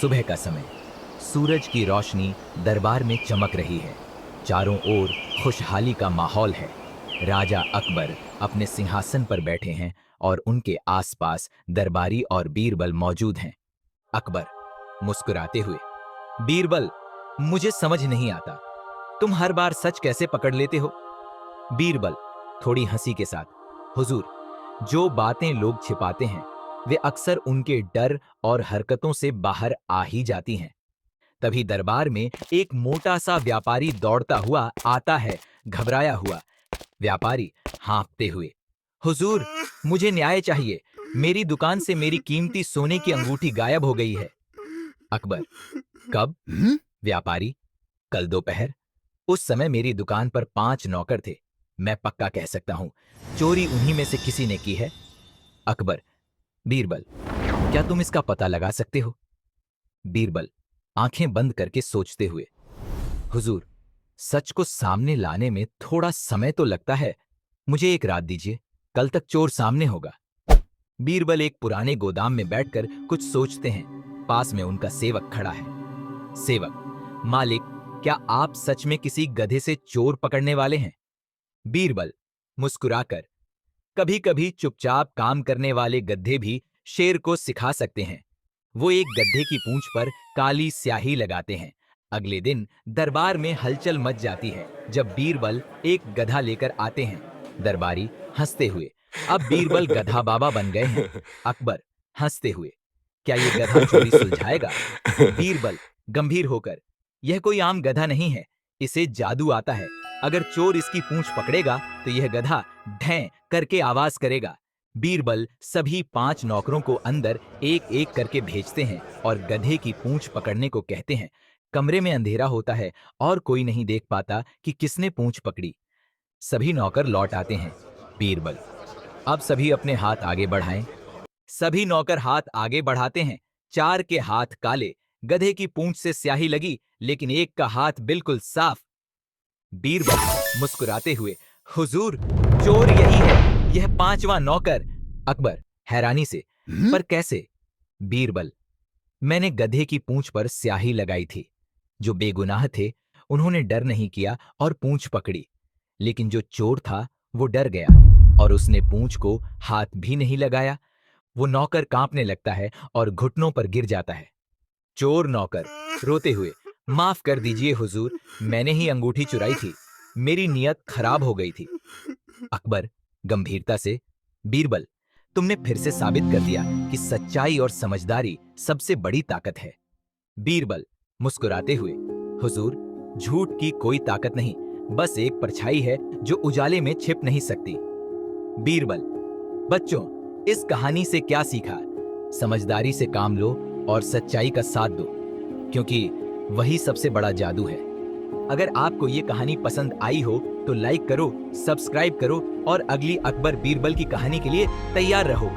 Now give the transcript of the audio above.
सुबह का समय, सूरज की रोशनी दरबार में चमक रही है। चारों ओर खुशहाली का माहौल है। राजा अकबर अपने सिंहासन पर बैठे हैं और उनके आसपास दरबारी और बीरबल मौजूद हैं। अकबर मुस्कुराते हुए, बीरबल, मुझे समझ नहीं आता, तुम हर बार सच कैसे पकड़ लेते हो? बीरबल थोड़ी हंसी के साथ, हुजूर, जो बातें लोग छिपाते हैं वे अक्सर उनके डर और हरकतों से बाहर आ ही जाती हैं। तभी दरबार में एक मोटा सा व्यापारी दौड़ता हुआ आता है, घबराया हुआ। व्यापारी हाँफते हुए, हुजूर, मुझे न्याय चाहिए, मेरी दुकान से मेरी कीमती सोने की अंगूठी गायब हो गई है। अकबर, कब? व्यापारी, कल दोपहर। उस समय मेरी दुकान पर 5 नौकर थे। मैं पक्का कह सकता हूं, चोरी उन्हीं में से किसी ने की है। अकबर, बीरबल, क्या तुम इसका पता लगा सकते हो? बीरबल आंखें बंद करके सोचते हुए, हुजूर, सच को सामने लाने में थोड़ा समय तो लगता है। मुझे एक रात दीजिए, कल तक चोर सामने होगा। बीरबल एक पुराने गोदाम में बैठकर कुछ सोचते हैं। पास में उनका सेवक खड़ा है। सेवक, मालिक, क्या आप सच में किसी गधे से चोर पकड़ने वाले हैं? बीरबल मुस्कुराकर, कभी कभी चुपचाप काम करने वाले गधे भी शेर को सिखा सकते हैं। वो एक गधे की पूंछ पर काली स्याही लगाते हैं। अगले दिन दरबार में हलचल मच जाती है जब बीरबल एक गधा लेकर आते हैं। दरबारी हंसते हुए, अब बीरबल गधा बाबा बन गए हैं। अकबर हंसते हुए, क्या ये गधा चोरी सुलझाएगा? बीरबल गंभीर होकर, यह कोई आम गधा नहीं है, इसे जादू आता है। अगर चोर इसकी पूंछ पकड़ेगा तो यह गधा ढैं करके आवाज करेगा। बीरबल सभी 5 नौकरों को अंदर एक एक करके भेजते हैं और गधे की पूंछ पकड़ने को कहते हैं। कमरे में अंधेरा होता है और कोई नहीं देख पाता कि किसने पूंछ पकड़ी। सभी नौकर लौट आते हैं। बीरबल, अब सभी अपने हाथ आगे बढ़ाएं। सभी नौकर हाथ आगे बढ़ाते हैं। 4 के हाथ काले। गधे की पूंछ से स्याही लगी, लेकिन एक का हाथ बिल्कुल साफ। बीरबल मुस्कुराते हुए, हुजूर, चोर यही है, यह 5वां नौकर। अकबर हैरानी से, पर कैसे? बीरबल, मैंने गधे की पूंछ पर स्याही लगाई थी। जो बेगुनाह थे उन्होंने डर नहीं किया और पूंछ पकड़ी, लेकिन जो चोर था वो डर गया और उसने पूंछ को हाथ भी नहीं लगाया। वो नौकर कांपने लगता है और घुटनों पर गिर जाता है। चोर नौकर रोते हुए, माफ कर दीजिए हुजूर, मैंने ही अंगूठी चुराई थी, मेरी नियत खराब हो गई थी। अकबर गंभीरता से, बीरबल, तुमने फिर से साबित कर दिया कि सच्चाई और समझदारी सबसे बड़ी ताकत है। बीरबल मुस्कुराते हुए, हुजूर, झूठ की कोई ताकत नहीं, बस एक परछाई है जो उजाले में छिप नहीं सकती। बीरबल, बच्चों, इस कहानी से क्या सीखा? समझदारी से काम लो और सच्चाई का साथ दो, क्योंकि वही सबसे बड़ा जादू है। अगर आपको ये कहानी पसंद आई हो तो लाइक करो, सब्सक्राइब करो और अगली अकबर बीरबल की कहानी के लिए तैयार रहो।